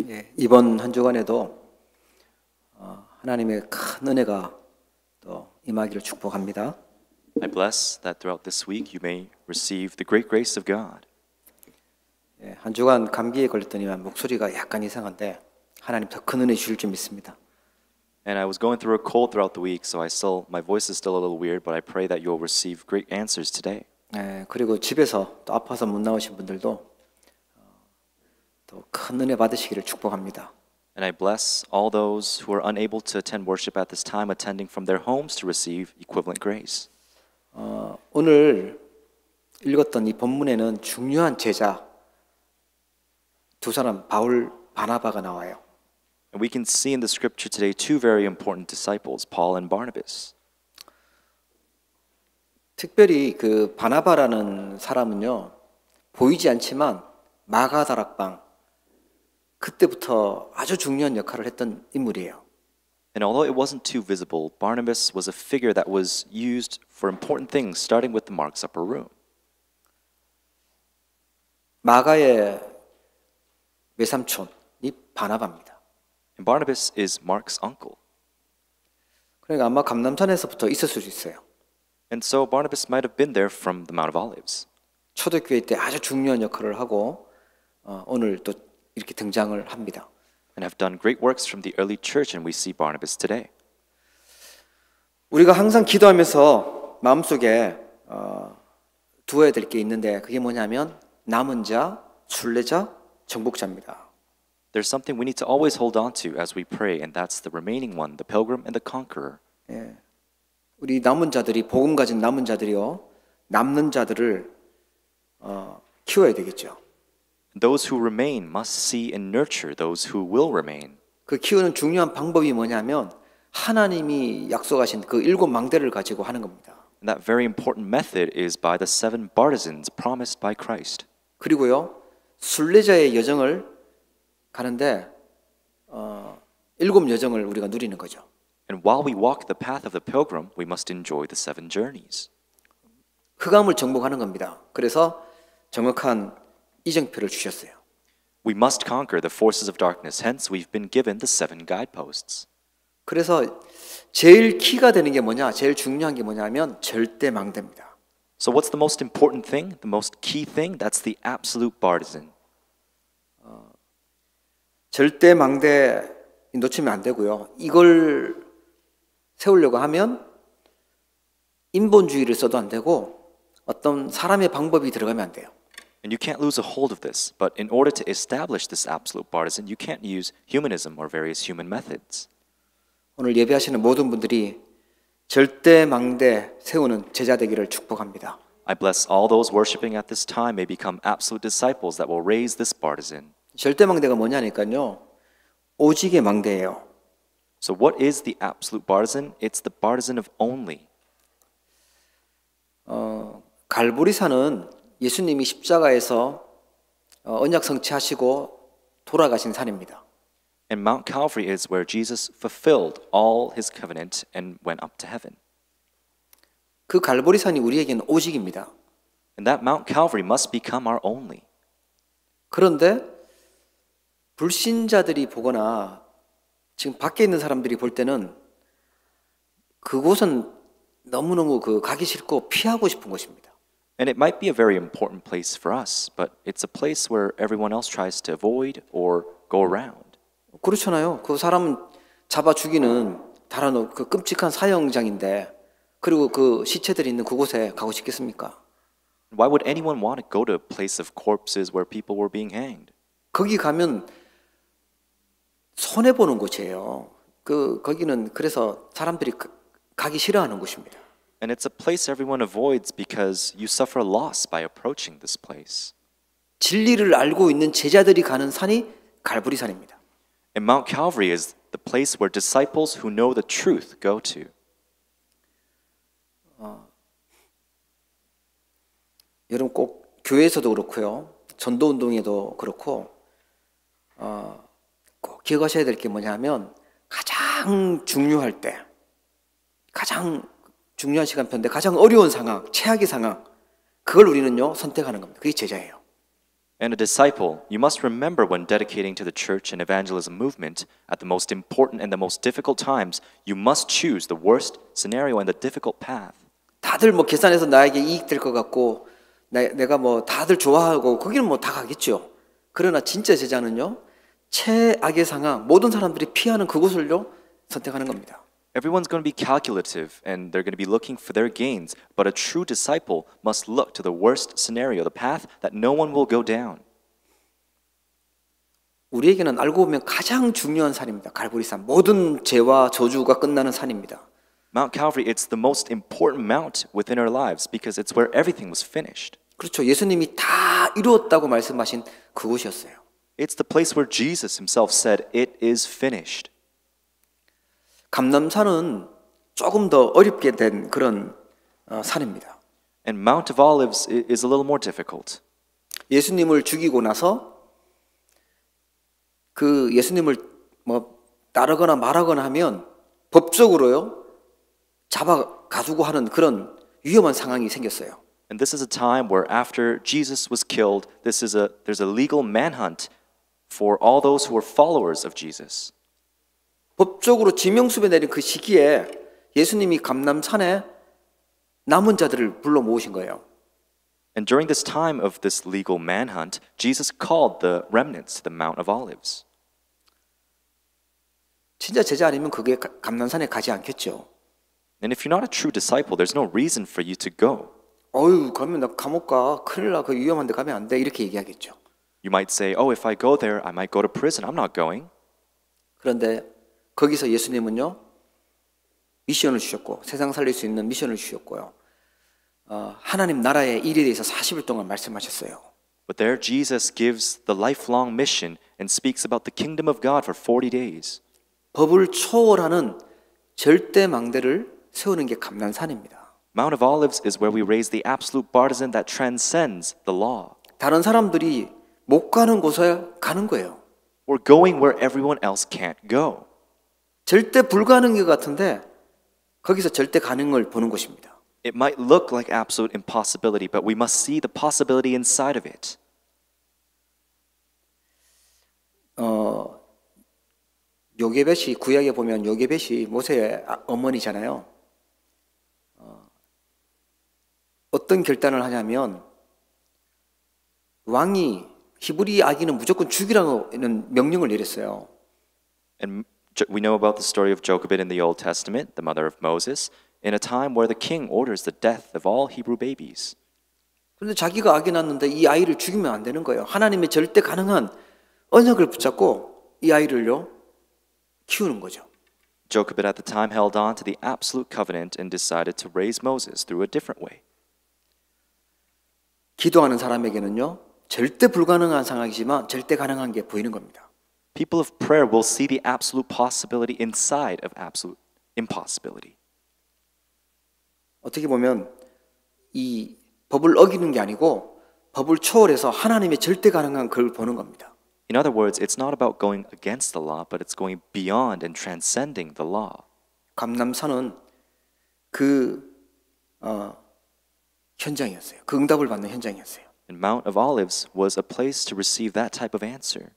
예, 이번 한 주간에도 하나님의 큰 은혜가 또 임하기를 축복합니다. I bless that throughout this week you may receive the great grace of God. 예, 한 주간 감기에 걸렸더니만 목소리가 약간 이상한데 하나님 더 큰 은혜 주실 줄 믿습니다. And I was going through a cold throughout the week, so my voice is still a little weird, but I pray that you'll receive great answers today. 예, 그리고 집에서 또 아파서 못 나오신 분들도 또 큰 은혜 받으시기를 축복합니다. And I bless all those who are unable to attend worship at this time, attending from their homes to receive equivalent grace. 오늘 읽었던 이 본문에는 중요한 제자 두 사람 바울, 바나바가 나와요. And we can see in the scripture today two very important disciples, Paul and Barnabas. 특별히 그 바나바라는 사람은요, 보이지 않지만 마가다락방 그때부터 아주 중요한 역할을 했던 인물이에요. And although it wasn't too visible, Barnabas was a figure that was used for important things, starting with the Mark's upper room. 마가의 외삼촌이 바나바입니다. And Barnabas is Mark's uncle. 그러니까 아마 감람산에서부터 있었을 수 있어요. And so Barnabas might have been there from the Mount of Olives. 초대교회 때 아주 중요한 역할을 하고 오늘 또 이렇게 등장을 합니다. And have done great works from the early church, and we see Barnabas today. 우리가 항상 기도하면서 마음속에 두어야 될 게 있는데 그게 뭐냐면 남은 자, 순례자, 정복자입니다. There's something we need to always hold on to as we pray, and that's the remaining one, the pilgrim and the conqueror. 예. 우리 남은 자들이 복음 가진 남은 자들이요 남는 자들을 키워야 되겠죠. Those who remain must see and nurture those who will remain. 그 키우는 중요한 방법이 뭐냐면 하나님이 약속하신 그 7 망대를 가지고 하는 겁니다. And that very important method is by the 7 partisans promised by Christ. 그리고요 순례자의 여정을 가는데 7 여정을 우리가 누리는 거죠. And while we walk the path of the pilgrim, we must enjoy the 7 journeys. 흑암을 정복하는 겁니다. 그래서 정확한 이정표를 주셨어요. We must conquer the forces of darkness. Hence, we've been given the 7 guideposts. 그래서 제일 키가 되는 게 뭐냐? 제일 중요한 게 뭐냐면 절대 망대입니다. So what's the most important thing? The most key thing? That's the absolute partisan. 절대 망대 놓치면 안 되고요. 이걸 세우려고 하면 인본주의를 써도 안 되고 어떤 사람의 방법이 들어가면 안 돼요. And you can't lose a hold of this. But in order to establish this absolute partisan, you can't use humanism or various human methods. 오늘 예배하시는 모든 분들이 절대 망대 세우는 제자 되기를 축복합니다. I bless all those worshiping at this time may become absolute disciples that will raise this partisan. 절대 망대가 뭐냐니까요. 오직의 망대예요. So what is the absolute partisan? It's the partisan of only. 갈보리산은 예수님이 십자가에서 언약 성취하시고 돌아가신 산입니다. And Mount Calvary is where Jesus fulfilled all his covenant and went up to heaven. 그 갈보리산이 우리에게는 오직입니다. And that Mount Calvary must become our only. 그런데 불신자들이 보거나 지금 밖에 있는 사람들이 볼 때는 그곳은 너무너무 가기 싫고 피하고 싶은 곳입니다. And it might be a very important place for us, but it's a place where everyone else tries to avoid or go around. 그렇잖아요. 그 사람은 잡아 죽이는 다른 그 끔찍한 사형장인데 그리고 그 시체들이 있는 그곳에 가고 싶겠습니까? Why would anyone want to go to a place of corpses where people were being hanged? 거기 가면 손해 보는 곳이에요. 거기는 그래서 사람들이 가기 싫어하는 곳입니다. And it's a place everyone avoids because you suffer loss by approaching this place. 진리를 알고 있는 제자들이 가는 산이 갈보리산입니다. And Mount Calvary is the place where disciples who know the truth go to. 여러분 꼭 교회에서도 그렇고요. 전도운동에도 그렇고 꼭 기억하셔야 될 게 뭐냐면 가장 중요할 때 가장 중요한 시간표인데 가장 어려운 상황, 최악의 상황 그걸 우리는요 선택하는 겁니다. 그게 제자예요. And a disciple, you must remember when dedicating to the church and evangelism movement, at the most important and the most difficult times, you must choose the worst scenario and the difficult path. 다들 뭐 계산해서 나에게 이익될 것 같고 내가 뭐 다들 좋아하고 거기는 뭐 다 가겠죠. 그러나 진짜 제자는요. 최악의 상황, 모든 사람들이 피하는 그곳을요 선택하는 겁니다. Everyone's going to be calculative and they're going to be looking for their gains, but a true disciple must look to the worst scenario, the path that no one will go down. 우리에게는 알고 보면 가장 중요한 산입니다. 갈보리산. 모든 죄와 저주가 끝나는 산입니다. Mount Calvary, it's the most important mount within our lives because it's where everything was finished. 그렇죠. 예수님이 다 이루었다고 말씀하신 그곳이었어요. It's the place where Jesus himself said, "It is finished." 감람산은 조금 더 어렵게 된 그런 산입니다. And Mount of Olives is a little more difficult. 예수님을 죽이고 나서 그 예수님을 뭐 따르거나 말하거나 하면 법적으로요 잡아 가두고 하는 그런 위험한 상황이 생겼어요. And this is a time where after Jesus was killed, there's a legal manhunt for all those who were followers of Jesus. 법적으로 지명수배 내린 그 시기에 예수님이 감람산에 남은 자들을 불러 모으신 거예요. And during this time of this legal manhunt, Jesus called the remnants to the Mount of Olives. 진짜 제자 아니면 그게 감람산에 가지 않겠죠. And if you're not a true disciple, there's no reason for you to go. 어휴, 그러면 나 감옥 가. 큰일 나. 그 위험한 데 가면 안 돼. 이렇게 얘기하겠죠. You might say, "Oh, if I go there, I might go to prison. I'm not going." 그런데 거기서 예수님은요. 미션을 주셨고 세상 살릴 수 있는 미션을 주셨고요. 하나님 나라의 일에 대해서 40일 동안 말씀하셨어요. But there Jesus gives the lifelong mission and speaks about the kingdom of God for 40 days. 법을 초월하는 절대 망대를 세우는 게 감람산입니다. Mount of Olives is where we raise the absolute partisan that transcends the law. 다른 사람들이 못 가는 곳에 가는 거예요. We're going where everyone else can't go. 절대 불가능인 것 같은데 거기서 절대 가능을 보는 곳입니다. It might look like absolute impossibility, but we must see the possibility inside of it. 요게벳이 구약에 보면 요게벳이 모세의 어머니잖아요. 어떤 결단을 하냐면 왕이 히브리 아기는 무조건 죽이라는 명령을 내렸어요. And we know about the story of Jochebed in the Old Testament, the mother of Moses, in a time where the king orders the death of all Hebrew babies. 그런데 자기가 아기 낳았는데 이 아이를 죽이면 안 되는 거예요. 하나님의 절대 가능한 언약을 붙잡고 이 아이를요 키우는 거죠. Jochebed at the time held on to the absolute covenant and decided to raise Moses through a different way. 기도하는 사람에게는요 절대 불가능한 상황이지만 절대 가능한 게 보이는 겁니다. People of prayer will see the absolute possibility inside of absolute impossibility. 어떻게 보면 이 법을 어기는 게 아니고 법을 초월해서 하나님의 절대 가능한 걸 보는 겁니다. In other words, it's not about going against the law, but it's going beyond and transcending the law. 감람산은 그 현장이었어요. 그 응답을 받는 현장이었어요. And Mount of Olives was a place to receive that type of answer.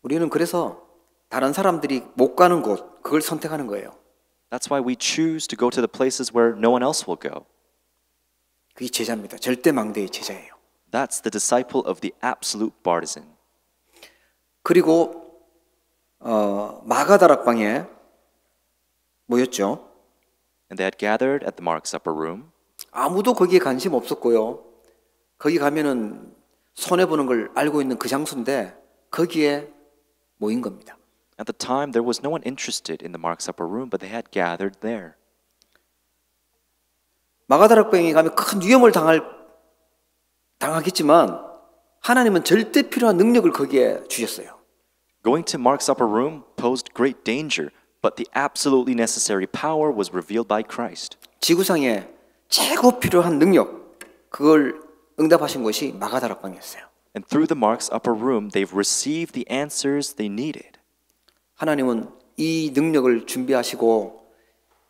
우리는 그래서 다른 사람들이 못 가는 곳, 그걸 선택하는 거예요. That's why we choose to go to the places where no one else will go. 그게 제자입니다. 절대 망대의 제자예요. That's the disciple of the absolute partisan. 그리고 마가다락방에 모였죠. And they had gathered at the Mark's upper room. 아무도 거기에 관심 없었고요. 거기 가면은 손해 보는 걸 알고 있는 그 장소인데 거기에 모인 겁니다. At the time, there was no one interested in the Mark's upper room, but they had gathered there. 마가다락방에 가면 큰 위험을 당하겠지만 하나님은 절대 필요한 능력을 거기에 주셨어요. Going to Mark's upper room posed great danger, but the absolutely necessary power was revealed by Christ. 지구상에 최고 필요한 능력, 그걸 응답하신 것이 마가다락방이었어요. And through the Mark's upper room, they've received the answers they needed. 하나님은 이 능력을 준비하시고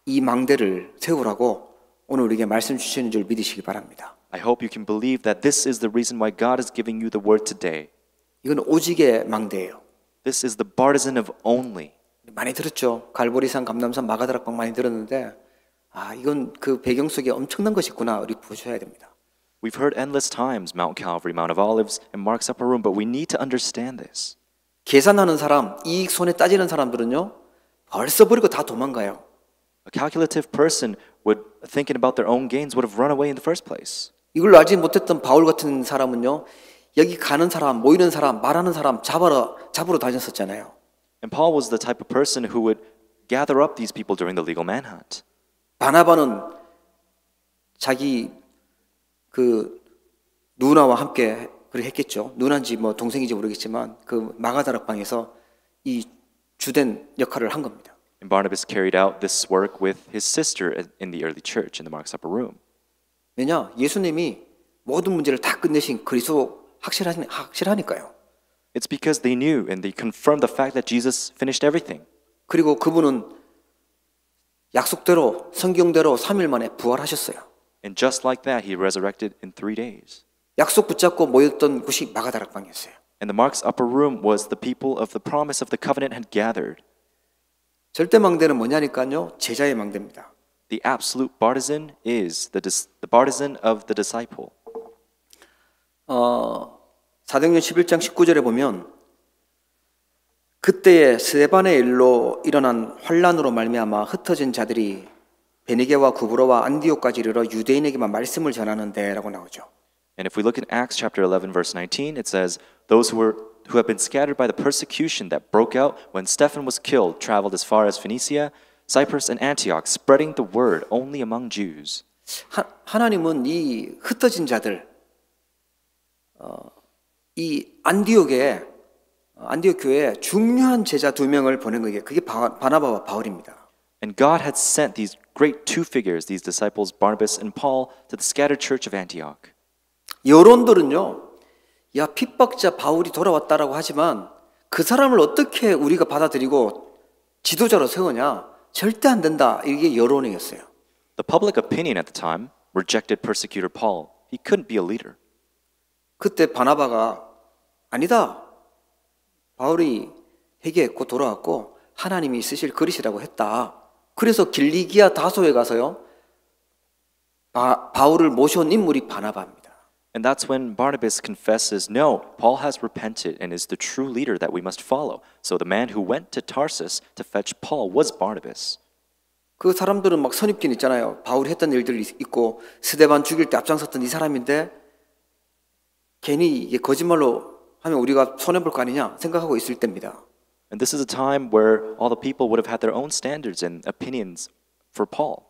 이 망대를 세우라고 오늘 우리에게 말씀 주시는 줄 믿으시기 바랍니다. I hope you can believe that this is the reason why God is giving you the word today. 이건 오직의 망대예요. This is the partisan of only. 많이 들었죠. 갈보리산, 감람산, 마가다락방 많이 들었는데 이건 그 배경 속에 엄청난 것이 있구나 우리 보셔야 됩니다. We've heard endless times Mount Calvary, Mount of Olives, and Mark's upper room, but we need to understand this. 계산하는 사람, 이익 손해 따지는 사람들은요. 벌써 버리고 다 도망가요. A calculative person would, thinking about their own gains, would have run away in the first place. 이걸 알지 못했던 바울 같은 사람은요. 여기 가는 사람, 모이는 사람, 말하는 사람 잡으러 다녔었잖아요. And Paul was the type of person who would gather up these people during the legal manhunt. 바나바는 자기 그 누나와 함께 그렇게 했겠죠. 누나인지 뭐 동생인지 모르겠지만 그 마가다락방에서 이 주된 역할을 한 겁니다. And Barnabas carried out this work with his sister in the early church in the Mark's upper room. 왜냐? 예수님이 모든 문제를 다 끝내신 그리스도 확실하니까요. It's because they knew and they confirmed the fact that Jesus finished everything. 그리고 그분은 약속대로 성경대로 3일 만에 부활하셨어요. And just like that, he resurrected in 3 days. 약속 붙잡고 모였던 곳이 마가다락방이었어요. And the Mark's upper room was the people of the promise of the covenant had gathered. 절대 망대는 뭐냐니까요. 제자의 망대입니다. The absolute partisan is the partisan of the disciple. 사도행전 11장 19절에 보면 그때에 스데반의 일로 일어난 환란으로 말미암아 흩어진 자들이 베니게와 구브로와 안디옥까지 이르러 유대인에게만 말씀을 전하는데라고 나오죠. And if we look in Acts chapter 11 verse 19, it says, those who have been scattered by the persecution that broke out when Stephen was killed traveled as far as Phoenicia, Cyprus, and Antioch, spreading the word only among Jews. 하나님은 이 흩어진 자들, 이 안디옥 교회에 중요한 제자 2명을 보낸 거예요. 그게 바나바와 바울입니다. And God had sent these great two figures, these disciples, Barnabas and Paul, to the scattered church of Antioch. 여론들은요, 야 핍박자 바울이 돌아왔다라고 하지만 그 사람을 어떻게 우리가 받아들이고 지도자로 세우냐? 절대 안 된다. 이게 여론이었어요. The public opinion at the time rejected persecutor Paul. He couldn't be a leader. 그때 바나바가 아니다. 바울이 회개했고 돌아왔고 하나님이 쓰실 그릇이라고 했다. 그래서 길리기아 다소에 가서요. 바울을 모셔온 인물이 바나바입니다. And that's when Barnabas confesses, no, Paul has repented and is the true leader that we must follow. So the man who went to Tarsus to fetch Paul was Barnabas. 그 사람들은 막 선입견 있잖아요. 바울이 했던 일들이 있고 스데반 죽일 때 앞장섰던 이 사람인데 괜히 이게 거짓말로 하면 우리가 손해볼 거 아니냐 생각하고 있을 때입니다. And this is a time where all the people would have had their own standards and opinions for Paul.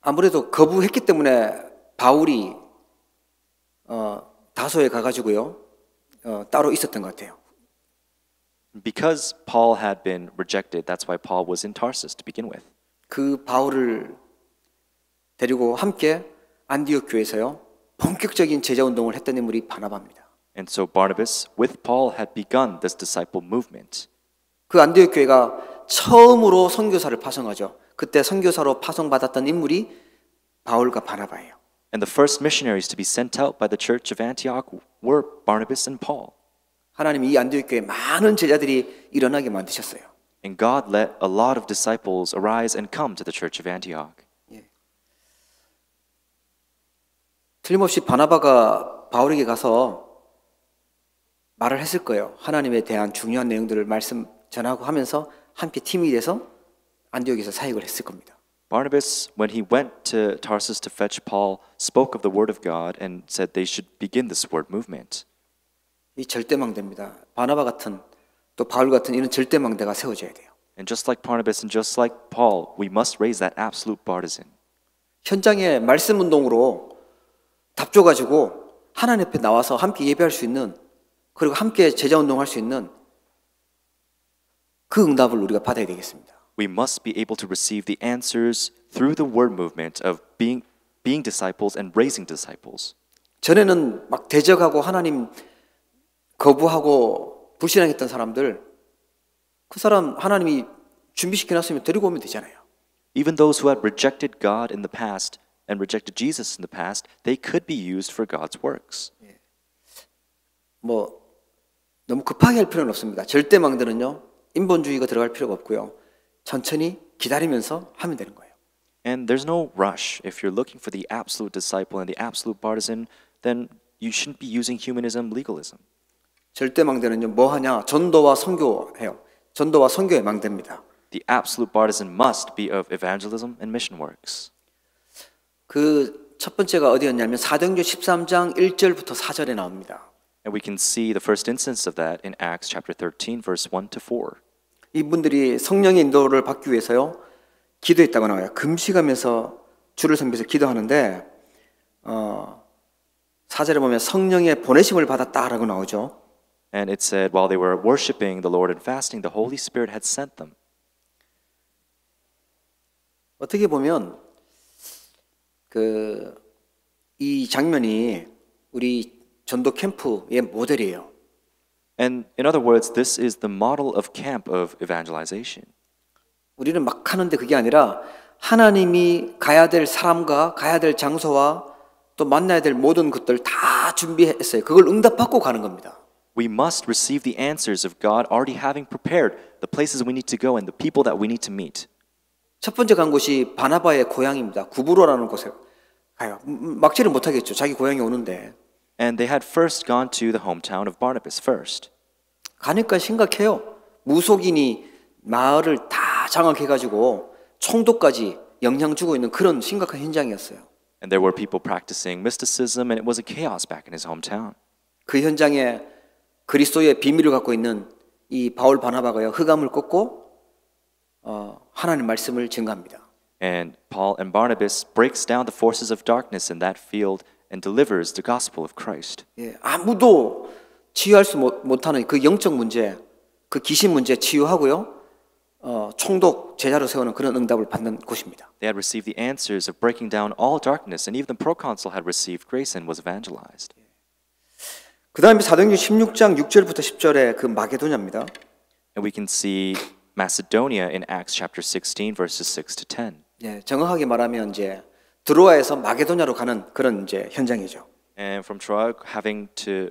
아무래도 거부했기 때문에 바울이 다소에 가가지고요 따로 있었던 것 같아요. Because Paul had been rejected, that's why Paul was in Tarsus to begin with. 그 바울을 데리고 함께 안디옥 교회에서요 본격적인 제자 운동을 했던 인물이 바나바입니다. And so Barnabas, with Paul, had begun this disciple movement. 그 안디옥 교회가 처음으로 선교사를 파송하죠. 그때 선교사로 파송받았던 인물이 바울과 바나바예요. And the first missionaries to be sent out by the church of Antioch were Barnabas and Paul. 하나님이 이 안디옥 교회에 많은 제자들이 일어나게 만드셨어요. And God let a lot of disciples arise and come to the church of Antioch. 틀림없이 바나바가 바울에게 가서 말을 했을 거예요. 하나님에 대한 중요한 내용들을 말씀 전하고 하면서 함께 팀이 돼서 안디옥에서 사역을 했을 겁니다. Barnabas, when he went to Tarsus to fetch Paul, spoke of the word of God and said they should begin this word movement. 이 절대망대입니다. 바나바 같은 또 바울 같은 이런 절대망대가 세워져야 돼요. And just like Barnabas and just like Paul, we must raise that absolute partisan. 현장에 말씀 운동으로 답 줘가지고 하나님 앞에 나와서 함께 예배할 수 있는 그리고 함께 제자 운동할 수 있는 그 응답을 우리가 받아야 되겠습니다. We must be able to receive the answers through the word movement of being disciples and raising disciples. 전에는 막 대적하고 하나님 거부하고 불신앙했던 사람들 그 사람 하나님이 준비시켜놨으면 데리고 오면 되잖아요. Even those who had rejected God in the past, and rejected Jesus in the past, they could be used for God's works. 뭐 너무 급하게 할 필요는 없습니다. 절대망대는요, 인본주의가 들어갈 필요가 없고요. 천천히 기다리면서 하면 되는 거예요. And there's no rush. If you're looking for the absolute disciple and the absolute partisan, then you shouldn't be using humanism, legalism. 절대망대는요, 뭐 하냐? 전도와 선교해요. 전도와 선교의 망대입니다. The absolute partisan must be of evangelism and mission works. 그 첫 번째가 어디였냐면 사도행전 13장 1절부터 4절에 나옵니다. And we can see the first instance of that in Acts chapter 13, verse 1 to 4. 이분들이 성령의 인도를 받기 위해서요, 기도했다고 나와요. 금식하면서 주를 섬기면서 기도하는데 4절에 보면 성령의 보내심을 받았다라고 나오죠. And it said, while they were worshiping the Lord and fasting, the Holy Spirit had sent them. 어떻게 보면 이 장면이 우리 전도 캠프의 모델이에요. And in other words, this is the model of camp of evangelization. 우리는 막 하는데 그게 아니라 하나님이 가야 될 사람과 가야 될 장소와 또 만나야 될 모든 것들 다 준비했어요. 그걸 응답받고 가는 겁니다. We must receive the answers of God already having prepared the places we need to go and the people that we need to meet. 첫 번째 간 곳이 바나바의 고향입니다. 구브로라는 곳에 가요. 막지를 못하겠죠. 자기 고향에 오는데. And they had first gone to the hometown of Barnabas first. 가니까 심각해요. 무속인이 마을을 다 장악해가지고 총독까지 영향 주고 있는 그런 심각한 현장이었어요. And there were people practicing mysticism and it was a chaos back in his hometown. 그 현장에 그리스도의 비밀을 갖고 있는 이 바울 바나바가요, 흑암을 꺾고 하나님 말씀을 증거합니다. And Paul and Barnabas breaks down the forces of darkness in that field and delivers the gospel of Christ. 예, 아무도 치유할 수 못하는 그 영적 문제, 그 귀신 문제 치유하고요, 총독 제자로 세우는 그런 응답을 받는 곳입니다. They had received the answers of breaking down all darkness, and even the proconsul had received grace and was evangelized. 그 다음에 사도행전 16장 6절부터 10절에 그 마게도냐입니다. And we can see Macedonia in Acts chapter 16, verses 6 to 10. 예, 정확하게 말하면 이제 드로아에서 마게도냐로 가는 그런 이제 현장이죠. And from Troy,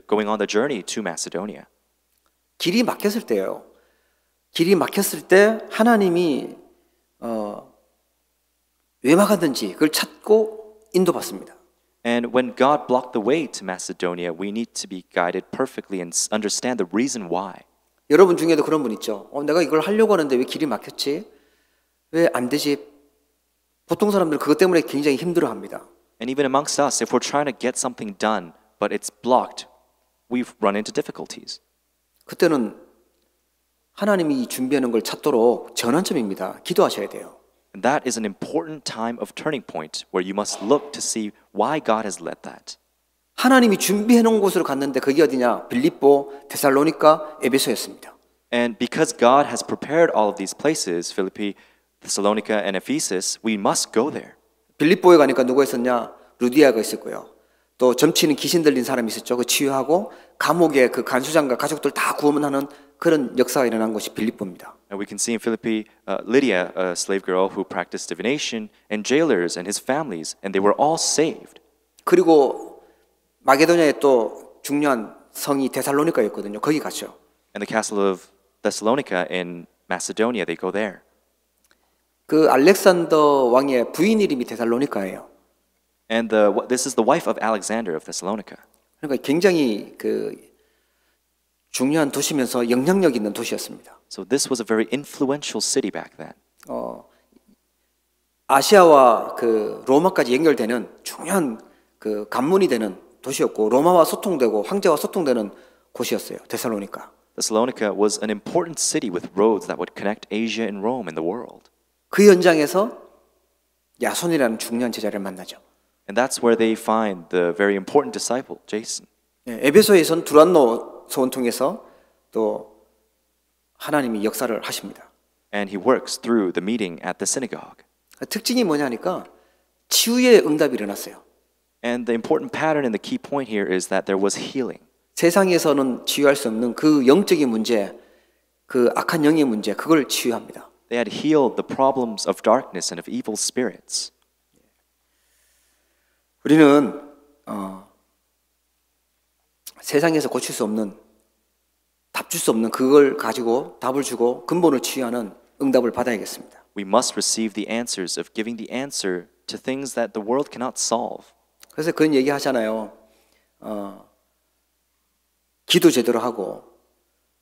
going on the journey to Macedonia. 길이 막혔을 때예요. 길이 막혔을 때 하나님이 왜 막았는지 그걸 찾고 인도받습니다. And when God blocked the way to Macedonia, we need to be guided perfectly and understand the reason why. 여러분 중에도 그런 분 있죠. 내가 이걸 하려고 하는데 왜 길이 막혔지? 왜 안 되지? 보통 사람들 그것 때문에 굉장히 힘들어합니다. And even amongst us, if we're trying to get something done, but it's blocked, we've run into difficulties. 그때는 하나님이 준비하는 걸 찾도록 전환점입니다. 기도하셔야 돼요. And that is an important time of turning point where you must look to see why God has led that. 하나님이 준비해 놓은 곳으로 갔는데 그게 어디냐? 빌립보, 데살로니가, 에베소였습니다. And because God has prepared all of these places, Philippi, Thessalonica, and Ephesus, we must go there. 빌립보에 가니까 누가 있었냐? 루디아가 있었고요. 또 점치는 귀신 들린 사람이 있었죠. 그 치유하고 감옥에 그 간수장과 가족들 다 구원하는 그런 역사가 일어난 곳이 빌립보입니다. And we can see in Philippi, Lydia, a slave girl who practiced divination, and jailers and his families, and they were all saved. 그리고 마게도냐에 또 중요한 성이 데살로니카였거든요. 거기 갔죠. And the castle of Thessalonica in Macedonia, they go there. 그 알렉산더 왕의 부인 이름이 데살로니카예요. And this is the wife of Alexander of Thessalonica. 그러니까 굉장히 그 중요한 도시면서 영향력 있는 도시였습니다. So this was a very influential city back then. 아시아와 그 로마까지 연결되는 중요한 그 관문이 되는 도시였고 로마와 소통되고 황제와 소통되는 곳이었어요. 데살로니카. Thessalonica was an important city with roads that would connect Asia and Rome in the world. 그 현장에서 야손이라는 중요한 제자를 만나죠. And that's where they find the very important disciple, Jason. 에베소에선 두란노 소원 통해서 또 하나님이 역사를 하십니다. And he works through the meeting at the synagogue. 특징이 뭐냐니까 치유의 응답이 일어났어요. And the important pattern and the key point here is that there was healing. 세상에서는 치유할 수 없는 그 영적인 문제, 그 악한 영의 문제, 그걸 치유합니다. They had healed the problems of darkness and of evil spirits. 우리는 세상에서 고칠 수 없는, 답 줄 수 없는 그걸 가지고 답을 주고 근본을 치유하는 응답을 받아야겠습니다. We must receive the answers of giving the answer to things that the world cannot solve. 그래서 그런 얘기 하잖아요. 기도 제대로 하고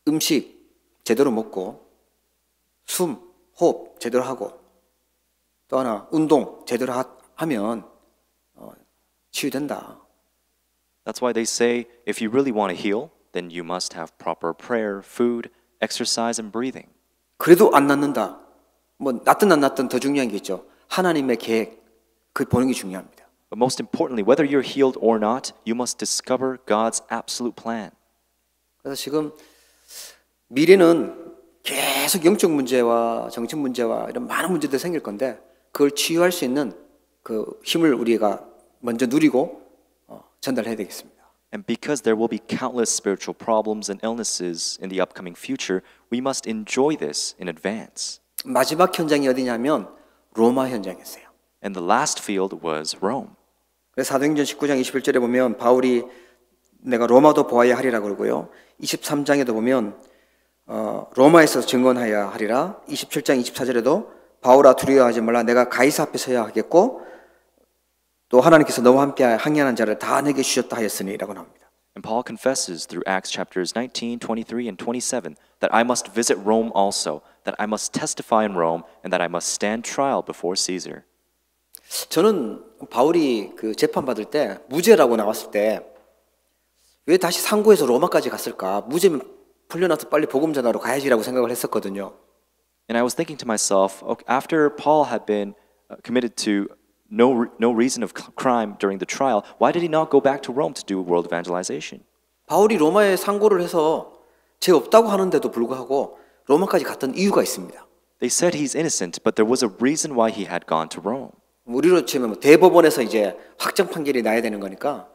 음식 제대로 먹고 숨, 호흡 제대로 하고 또 하나 운동 제대로 하면 치유된다. That's why they say if you really want to heal, then you must have proper prayer, food, exercise, and breathing. 그래도 안 낫는다. 뭐 낫든 안 낫든 더 중요한 게 있죠. 하나님의 계획, 그 보는 게 중요합니다. But most importantly, whether you're healed or not, you must discover God's absolute plan. 그래서 지금 미래는 계속 영적 문제와 정신 문제와 이런 많은 문제들이 생길 건데 그걸 치유할 수 있는 그 힘을 우리가 먼저 누리고 전달해야 되겠습니다. And because there will be countless spiritual problems and illnesses in the upcoming future, we must enjoy this in advance. 마지막 현장이 어디냐면 로마 현장이었어요. And the last field was Rome. 그래서 사도행전 19장 21절에 보면 바울이 내가 로마도 보아야 하리라 그러고요. 23장에도 보면 로마에서 증언하여야 하리라. 27장 24절에도 바울아 두려워하지 말라. 내가 가이사 앞에 서야 하겠고 또 하나님께서 너와 함께 항해하는 자를 다 내게 주셨다 하였으니 라고 나옵니다. And Paul confesses through Acts chapters 19, 23, and 27 that I must visit Rome also, that I must testify in Rome, and that I must stand trial before Caesar. 저는 바울이 그 재판 받을 때 무죄라고 나왔을 때 왜 다시 상고해서 로마까지 갔을까? 무죄면 풀려나서 빨리 복음 전하러 가야지라고 생각을 했었거든요. And I was thinking to myself, okay, after Paul had been committed to no reason of crime during the trial, why did he not go back to Rome to do world evangelization? 바울이 로마에 상고를 해서 죄 없다고 하는데도 불구하고 로마까지 갔던 이유가 있습니다. They said he's innocent, but there was a reason why he had gone to Rome. 우리로 치면 대법원에서 이제 확정 판결이 나야 되는 거니까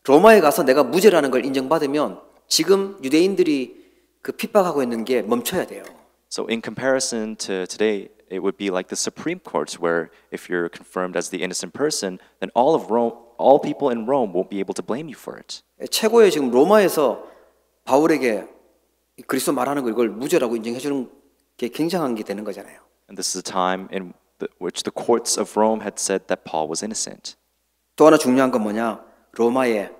로마에 가서 내가 무죄라는 걸 인정받으면 지금 유대인들이 그 핍박하고 있는 게 멈춰야 돼요. So in comparison to today, it would be like the Supreme Courts, where if you're confirmed as the innocent person, then all people in Rome won't be able to blame you for it. 최고의 지금 로마에서 바울에게 그리스도 말하는 걸 이걸 무죄라고 인정해 주는 게 굉장한 게 되는 거잖아요. And this is a time in which the courts of Rome had said that Paul was innocent. 또 하나 중요한 건 뭐냐? 로마에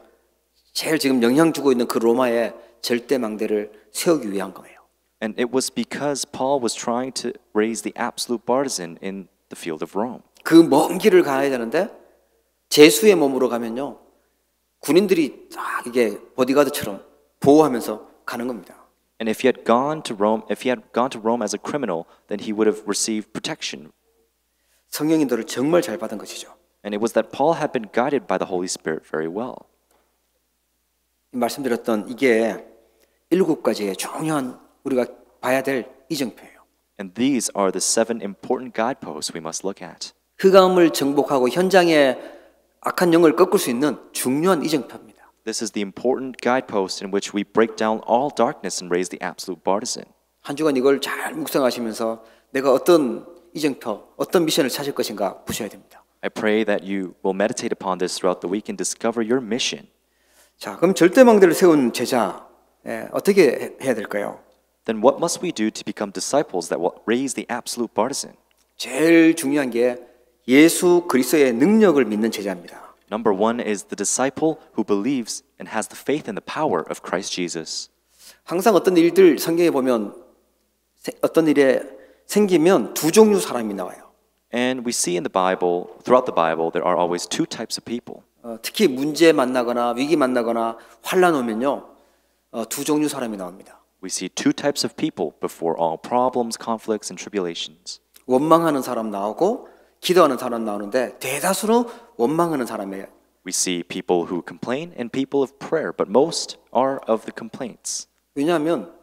제일 지금 영향 주고 있는 그 로마의 절대 망대를 세우기 위한 거예요. And it was because Paul was trying to raise the absolute partisan in the field of Rome. 그 먼 길을 가야 되는데 제수의 몸으로 가면요 군인들이 딱 이게 보디가드처럼 보호하면서 가는 겁니다. And if he had gone to Rome as a criminal, then he would have received protection. 성령 인도를 정말 잘 받은 것이죠. And it was that Paul had been guided by the Holy Spirit very well. 말씀드렸던 이게 7가지의 중요한 우리가 봐야 될 이정표예요. And these are the 7 important guideposts we must look at. 흑암을 정복하고 현장의 악한 영을 꺾을 수 있는 중요한 이정표입니다. This is the important guidepost in which we break down all darkness and raise the absolute partisan. 한 주간 이걸 잘 묵상하시면서 내가 어떤 이정표, 어떤 미션을 찾을 것인가 보셔야 됩니다. I pray that you will meditate upon this throughout the week and discover your mission. 자, 그럼 절대망대를 세운 제자 어떻게 해야 될까요? Then what must we do to become disciples that will raise the absolute partisan? 제일 중요한 게 예수 그리스도의 능력을 믿는 제자입니다. Number 1 is the disciple who believes and has the faith in the power of Christ Jesus. 항상 어떤 일들 성경에 보면 어떤 일에 생기면 두 종류 사람이 나와요. And we see in the Bible, throughout the Bible, there are always 2 types of people. 특히 문제 만나거나 위기 만나거나 환란 오면요 두 종류 사람이 나옵니다. We see 2 types of people before all problems, conflicts, and tribulations. 원망하는 사람 나오고 기도하는 사람 나오는데 대다수는 원망하는 사람이에요. We see people who complain and people of prayer, but most are of the complaints. 왜냐하면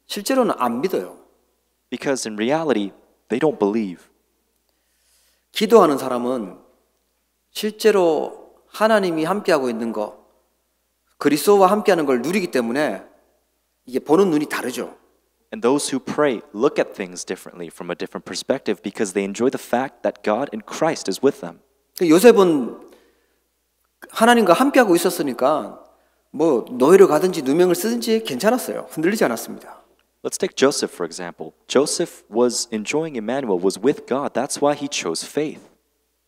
실제로는 안 믿어요. Because in reality, they don't believe. 기도하는 사람은 실제로 하나님이 함께하고 있는 거, 그리스도와 함께하는 걸 누리기 때문에 이게 보는 눈이 다르죠. And those who pray look at things differently from a different perspective because they enjoy the fact that God and Christ is with them. 요셉은 하나님과 함께하고 있었으니까 뭐 노예로 가든지 누명을 쓰든지 괜찮았어요. 흔들리지 않았습니다. Let's take Joseph, for example. Joseph was enjoying Emmanuel, was with God. That's why he chose faith.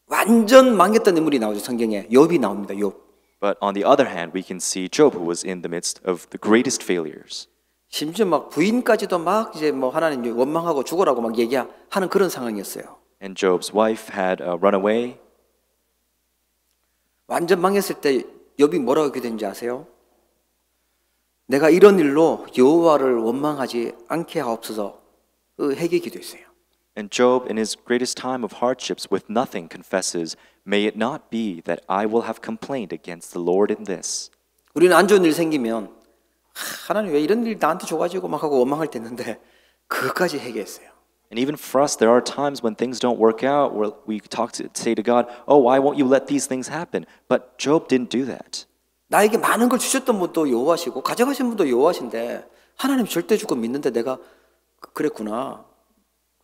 완전 망했던 인물이 나오죠. 성경에 욥이 나옵니다. 욥. But on the other hand, we can see Job, who was in the midst of the greatest failures. 심지어 막 부인까지도 막 이제 뭐 하나님 원망하고 죽어라고 막 얘기하는 그런 상황이었어요. And Job's wife had run away. 완전 망했을 때 욥이 뭐라고 하게 된지 아세요? 내가 이런 일로 여호와를 원망하지 않게 하옵소서. 그 회개 기도했어요. And Job, in his greatest time of hardships with nothing, confesses, May it not be that I will have complained against the Lord in this. 우리는 안 좋은 일 생기면 하나님 왜 이런 일 나한테 줘가지고 막 하고 원망할 때 있는데 그것까지 회개했어요. And even for us, there are times when things don't work out where we say to God, oh, why won't you let these things happen? But Job didn't do that. 나에게 많은 걸 주셨던 분도 여호와시고 가져가신 분도 여호와신데 하나님 절대 주고 믿는데 내가 그랬구나.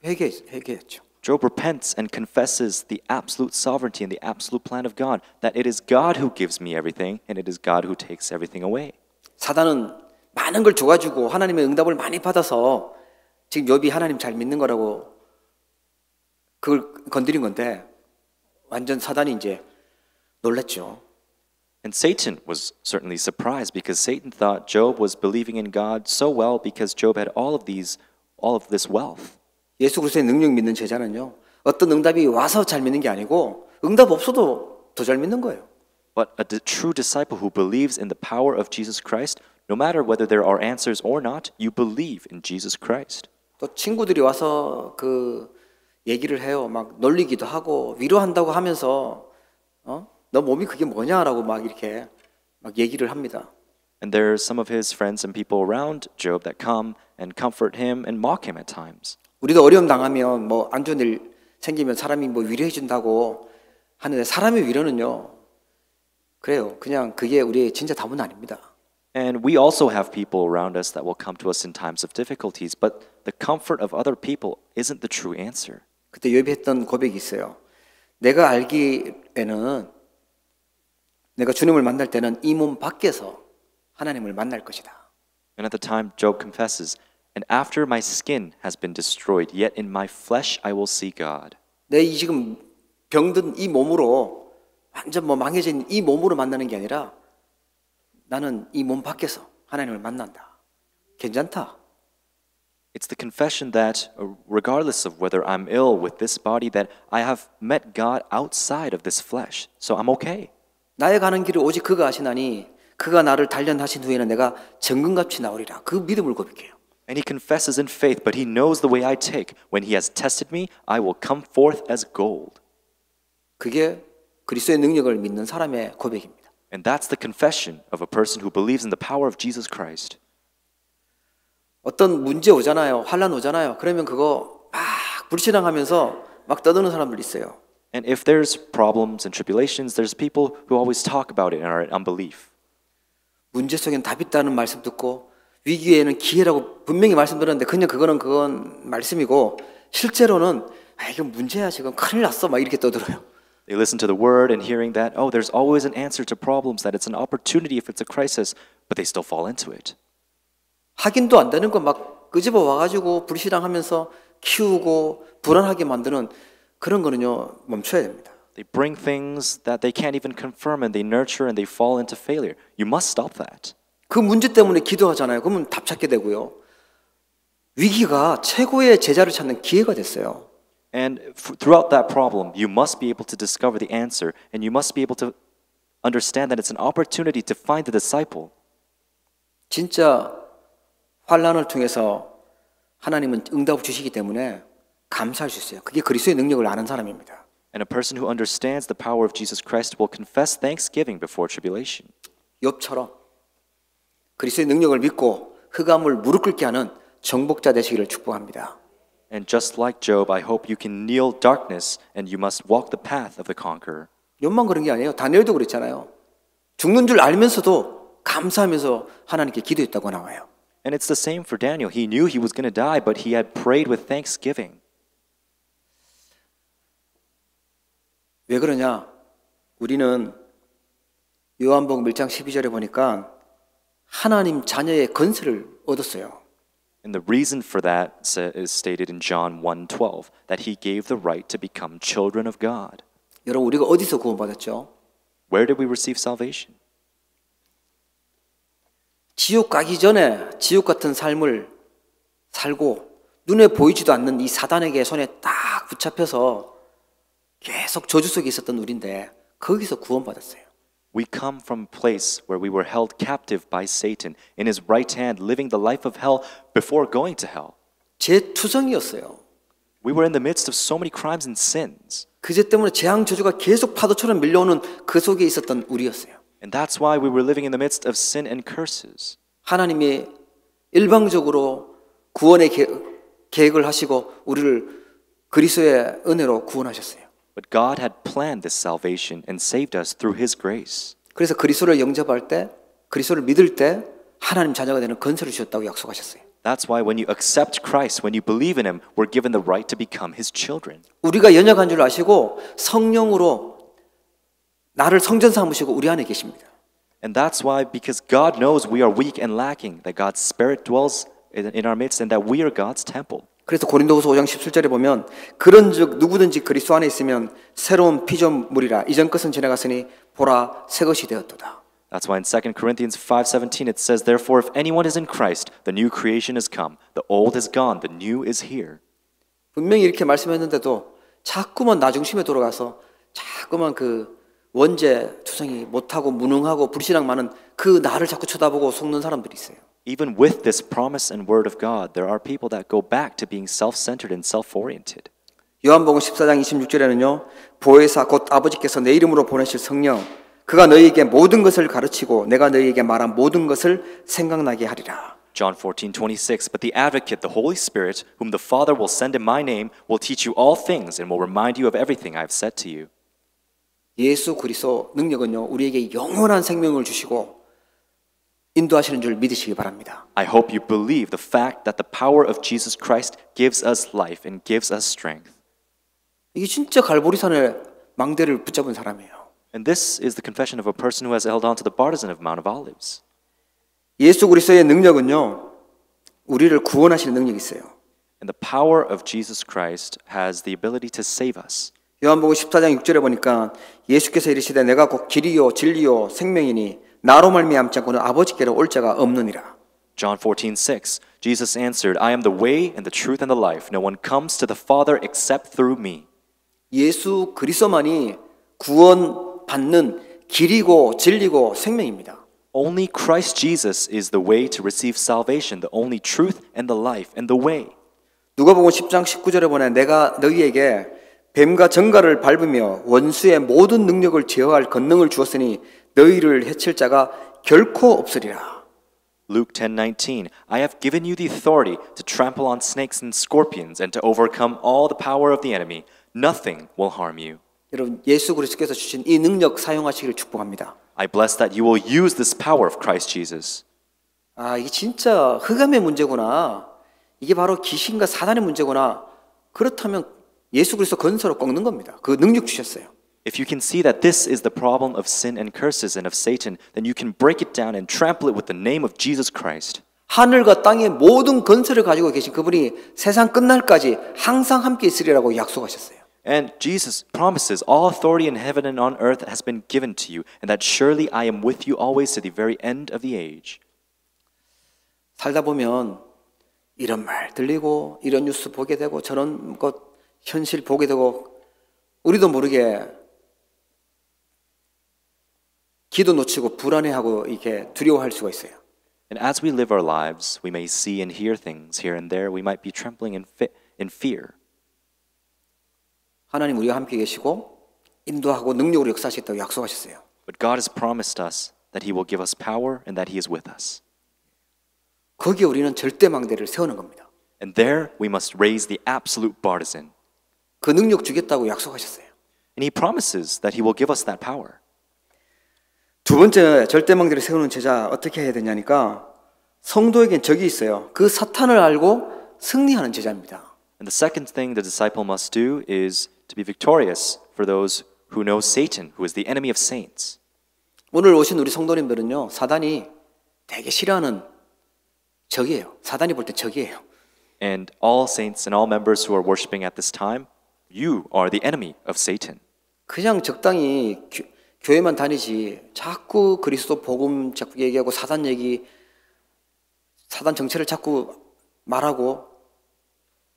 회개했죠. Job repents and confesses the absolute sovereignty and the absolute plan of God, that it is God who gives me everything and it is God who takes everything away. 사단은 많은 걸 줘가지고 하나님의 응답을 많이 받아서 지금 욥이 하나님 잘 믿는 거라고 그걸 건드린 건데 완전 사단이 이제 놀랐죠. And Satan was certainly surprised because Satan thought Job was believing in God so well because Job had all of this wealth. 예수 그리스도의 능력 믿는 제자는요. 어떤 응답이 와서 잘 믿는 게 아니고 응답 없어도 더 잘 믿는 거예요. But a true disciple who believes in the power of Jesus Christ, no matter whether there are answers or not, you believe in Jesus Christ. 또 친구들이 와서 그 얘기를 해요. 막 놀리기도 하고 위로한다고 하면서 너 몸이 그게 뭐냐라고 막 이렇게 막 얘기를 합니다. And there are some of his friends and people around Job that come and comfort him and mock him at times. 우리도 어려움 당하면 뭐 안 좋은 일 생기면 사람이 뭐 위로해 준다고 하는데 사람의 위로는요. 그래요. 그냥 그게 우리의 진짜 답은 아닙니다. And we also have people around us that will come to us in times of difficulties, but the comfort of other people isn't the true answer. 그때 욥이 했던 고백이 있어요. 내가 알기에는 내가 주님을 만날 때는 이 몸 밖에서 하나님을 만날 것이다. And at the time Job confesses, and after my skin has been destroyed, yet in my flesh I will see God. 내 이 지금 병든 이 몸으로 완전 뭐 망해진 이 몸으로 만나는 게 아니라 나는 이 몸 밖에서 하나님을 만난다. 괜찮다. It's the confession that regardless of whether I'm ill with this body, that I have met God outside of this flesh. So I'm okay. 나의 가는 길을 오직 그가 아시나니 그가 나를 단련하신 후에는 내가 정금같이 나오리라. 그 믿음을 고백해요. And he confesses in faith, but he knows the way I take. When he has tested me, I will come forth as gold. 그게 그리스도의 능력을 믿는 사람의 고백입니다. And that's the confession of a person who believes in the power of Jesus Christ. 어떤 문제 오잖아요. 환란 오잖아요. 그러면 그거 막 불신앙하면서 막 떠드는 사람들 있어요. And if there's problems and tribulations, there's people who always talk about it and are in unbelief. 문제 속엔 답 있다는 말씀 듣고 위기에는 기회라고 분명히 말씀드렸는데 그냥 그건 말씀이고 실제로는 이건 문제야 지금 큰일 났어 막 이렇게 떠들어요. They listen to the word and hearing that, oh, there's always an answer to problems, that it's an opportunity if it's a crisis, but they still fall into it. 확인도 안 되는 거 막 끄집어 와가지고 불신앙하면서 키우고 불안하게 만드는 그런 거는요 멈춰야 됩니다. They bring things that they can't even confirm and they nurture and they fall into failure. You must stop that. 그 문제 때문에 기도하잖아요. 그러면 답 찾게 되고요. 위기가 최고의 제자를 찾는 기회가 됐어요. And throughout that problem, you must be able to discover the answer and you must be able to understand that it's an opportunity to find the disciple. 진짜 환난을 통해서 하나님은 응답을 주시기 때문에 감사할 수 있어요. 그게 그리스도의 능력을 아는 사람입니다. And a person who understands the power of Jesus Christ will confess thanksgiving before tribulation. 욥처럼 그리스도의 능력을 믿고 흑암을 무릎 꿇게 하는 정복자 되시기를 축복합니다. And just like Job, I hope you can kneel darkness and you must walk the path of the conqueror. 욥만 그런 게 아니에요. 다니엘도 그랬잖아요. 죽는 줄 알면서도 감사하면서 하나님께 기도했다고 나와요. And it's the same for Daniel. He knew he was going to die, but he had prayed with thanksgiving. 왜 그러냐? 우리는 요한복음 1장 12절에 보니까 하나님 자녀의 건세를 얻었어요. And the reason for that is stated in John 1:12, that he gave the right to become children of God. 여러분 우리가 어디서 구원받았죠? Where did we receive salvation? 지옥 가기 전에 지옥 같은 삶을 살고 눈에 보이지도 않는 이 사단에게 손에 딱 붙잡혀서 계속 저주 속에 있었던 우리인데 거기서 구원받았어요. We come from a place where we were held captive by Satan in his right hand, living the life of hell before going to hell. 제 투성이었어요. We were in the midst of so many crimes and sins. 그죄 때문에 재앙 저주가 계속 파도처럼 밀려오는 그 속에 있었던 우리였어요. And that's why we were living in the midst of sin and curses. 하나님이 일방적으로 구원의 계획을 하시고 우리를 그리스도의 은혜로 구원하셨어요. But God had planned this salvation and saved us through his grace. 그래서 그리스도를 영접할 때, 그리스도를 믿을 때 하나님 자녀가 되는 건설을 주셨다고 약속하셨어요. That's why when you accept Christ, when you believe in him, we're given the right to become his children. 우리가 연약한 줄 아시고 성령으로 나를 성전 삼으시고 우리 안에 계십니다. And that's why, because God knows we are weak and lacking, that God's Spirit dwells in our midst and that we are God's temple. 그래서 고린도후서 5장 17절에 보면 그런즉 누구든지 그리스도 안에 있으면 새로운 피조물이라 이전 것은 지나갔으니 보라 새 것이 되었도다. That's why in 2 Corinthians 5:17 it says, Therefore, if anyone is in Christ, the new creation has come. The old is gone, the new is here. 분명히 이렇게 말씀했는데도 자꾸만 나 중심에 돌아가서 자꾸만 그 원죄 투성이 못하고 무능하고 불신앙 많은 그 나를 자꾸 쳐다보고 속는 사람들이 있어요. Even with this promise and word of God, there are people that go back to being self-centered and self-oriented. 요한복음 14장 26절에는요. 보혜사 곧 아버지께서 내 이름으로 보내실 성령 그가 너희에게 모든 것을 가르치고 내가 너희에게 말한 모든 것을 생각나게 하리라. John 14:26, But the advocate, the Holy Spirit, whom the Father will send in my name, will teach you all things and will remind you of everything I have said to you. 예수 그리스도 능력은요. 우리에게 영원한 생명을 주시고 인도하시는 줄 믿으시기 바랍니다. I hope you believe the fact that the power of Jesus Christ gives us life and gives us strength. 이게 진짜 갈보리산의 망대를 붙잡은 사람이에요. And this is the confession of a person who has held on to the partisan of Mount of Olives. 예수 그리스도의 능력은요. 우리를 구원하시는 능력이 있어요. And the power of Jesus Christ has the ability to save us. 요한복음 14장 6절에 보니까 예수께서 이르시되 내가 곧 길이요 진리요 생명이니 나로 말미암지 않고는 아버지께로 올 자가 없느니라. John 14:6, Jesus answered, I am the way and the truth and the life. No one comes to the Father except through me. 예수 그리스도만이 구원받는 길이고 진리고 생명입니다. Only Christ Jesus is the way to receive salvation, the only truth and the life and the way. 누가복음 10장 19절에 보내 내가 너희에게 뱀과 정갈을 밟으며 원수의 모든 능력을 제어할 권능을 주었으니 너희를 해칠 자가 결코 없으리라. Luke 10:19, I have given you the authority to trample on snakes and scorpions and to overcome all the power of the enemy. Nothing will harm you. 여러분 예수 그리스도께서 주신 이 능력 사용하시기를 축복합니다. I bless that you will use this power of Christ Jesus. 아 이게 진짜 흑암의 문제구나. 이게 바로 귀신과 사단의 문제구나. 그렇다면 예수 그리스도 건설로 꺾는 겁니다. 그 능력 주셨어요. If you can see that this is the problem of sin and curses and of Satan, then you can break it down and trample it with the name of Jesus Christ. 하늘과 땅의 모든 건설을 가지고 계신 그분이 세상 끝날까지 항상 함께 있으리라고 약속하셨어요. And Jesus promises all authority in heaven and on earth has been given to you, and that surely I am with you always to the very end of the age. 살다 보면 이런 말 들리고 이런 뉴스 보게 되고 저런 것 현실 보게 되고 우리도 모르게 기도 놓치고 불안해하고 이렇게 두려워할 수가 있어요. And as we live our lives, we may see and hear things here and there. We might be trembling in fear. 하나님 우리와 함께 계시고 인도하고 능력으로 역사하시겠다고 약속하셨어요. But God has promised us that He will give us power and that He is with us. 거기에 우리는 절대 망대를 세우는 겁니다. And there we must raise the absolute partisan. 그 능력 주겠다고 약속하셨어요. And He promises that He will give us that power. 두 번째 절대 망대를 세우는 제자 어떻게 해야 되냐니까 성도에겐 적이 있어요. 그 사탄을 알고 승리하는 제자입니다. And the second thing the disciple must do is to be victorious for those who know Satan, who is the enemy of saints. 오늘 오신 우리 성도님들은요, 사단이 되게 싫어하는 적이에요. 사단이 볼 때 적이에요. And all saints and all members who are worshiping at this time, you are the enemy of Satan. 그냥 적당히 교회만 다니지 자꾸 그리스도 복음 자꾸 얘기하고 사단 얘기, 사단 정체를 자꾸 말하고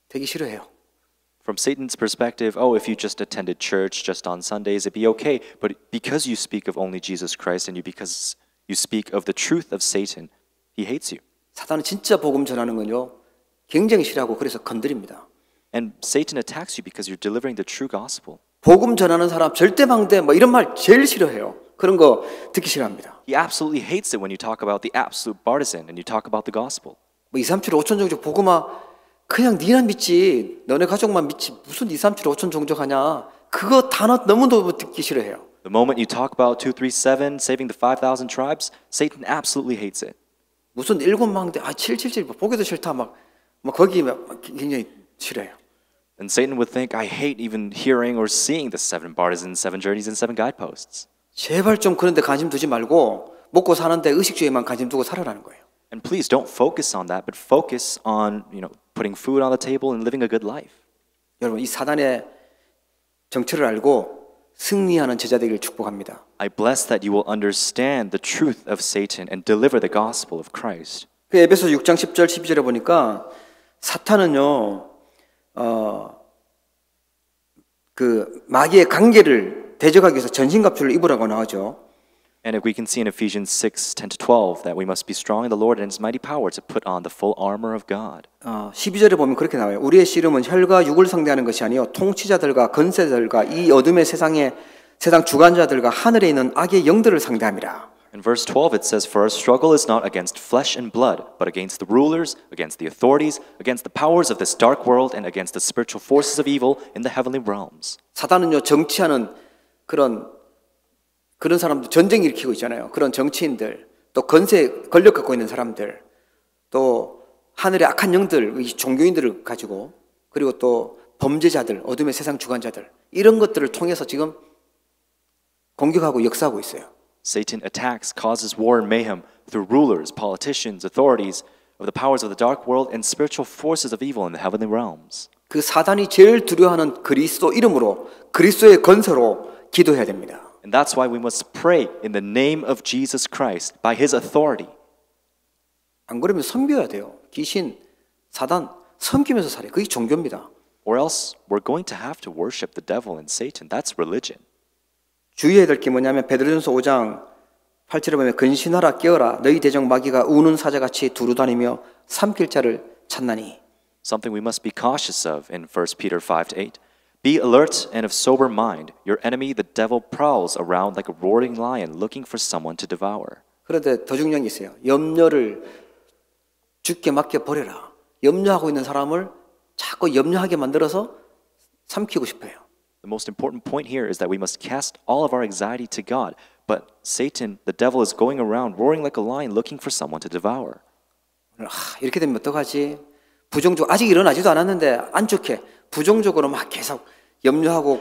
되게 싫어해요. From Satan's perspective, oh, if you just attended church just on Sundays, it'd be okay. But because you speak of only Jesus Christ and because you speak of the truth of Satan, he hates you. 사단은 진짜 복음 전하는 건요, 굉장히 싫어하고 그래서 건드립니다. And Satan attacks you because you're delivering the true gospel. 복음 전하는 사람 절대 방대 뭐 이런 말 제일 싫어해요. 그런 거 듣기 싫어합니다. He absolutely hates it when you talk about the absolute partisan and you talk about the gospel. 뭐 2, 3, 7, 5천 종족 복음아 그냥 니나 믿지 너네 가족만 믿지 무슨 2, 3, 7, 5천 종족 하냐 그거 단어 너무너무 듣기 싫어해요. The moment you talk about 2, 3, 7, saving the 5,000 tribes, Satan absolutely hates it. 무슨 7망대 777 보기도 싫다 막 거기 막 굉장히 싫어해요. And Satan would think, I hate even hearing or seeing the 7 partisans, 7 journeys, and 7 guideposts. 제발 좀 그런 데 관심 두지 말고 먹고 사는데 의식주의만 관심 두고 살아라는 거예요. And please don't focus on that, but focus on, putting food on the table and living a good life. 여러분 이 사단의 정체를 알고 승리하는 제자 되기를 축복합니다. I bless that you will understand the truth of Satan and deliver the gospel of Christ. 그 에베소 6장 10절 12절에 보니까 사탄은요 그 마귀의 관계를 대적하기 위해서 전신갑주를 입으라고 나오죠. And we can see in Ephesians 6, 10 to 12 that we must be strong in the Lord and His mighty power to put on the full armor of God. 12절에 보면 그렇게 나와요. 우리의 씨름은 혈과 육을 상대하는 것이 아니요 통치자들과 권세들과 이 어둠의 세상 주관자들과 하늘에 있는 악의 영들을 상대함이라. In verse 12 it says, For our struggle is not against flesh and blood, but against the rulers, against the authorities, against the powers of this dark world, and against the spiritual forces of evil in the heavenly realms. 사단은요 정치하는 그런 사람들 전쟁 일으키고 있잖아요. 그런 정치인들, 또 권력 갖고 있는 사람들, 또 하늘의 악한 영들, 종교인들을 가지고 그리고 또 범죄자들, 어둠의 세상 주관자들 이런 것들을 통해서 지금 공격하고 역사하고 있어요. Satan attacks, causes war and mayhem through rulers, politicians, authorities of the powers of the dark world and spiritual forces of evil in the heavenly realms. 그 사단이 제일 두려워하는 그리스도 이름으로 그리스도의 건세로 기도해야 됩니다. And that's why we must pray in the name of Jesus Christ by His authority. 안 그러면 섬겨야 돼요. 귀신, 사단 섬기면서 살아요. 그게 종교입니다. Or else we're going to have to worship the devil and Satan. That's religion. 주의해야 될 게 뭐냐면 베드로전서 5장 8절에 보면 근신하라 깨어라 너희 대적 마귀가 우는 사자같이 두루다니며 삼킬 자를 찾나니. Something we must be cautious of in 1 Peter 5 to 8. Be alert and of sober mind. Your enemy, the devil, prowls around like a roaring lion looking for someone to devour. 그런데 더 중요한 게 있어요. 염려를 죽게 맡겨 버려라. 염려하고 있는 사람을 자꾸 염려하게 만들어서 삼키고 싶어요. The most important point here is that we must cast all of our anxiety to God. But Satan, the devil, is going around roaring like a lion looking for someone to devour. 이렇게 되면 어떡하지? 부정적 아직 일어나지도 않았는데 안 좋게 부정적으로 막 계속 염려하고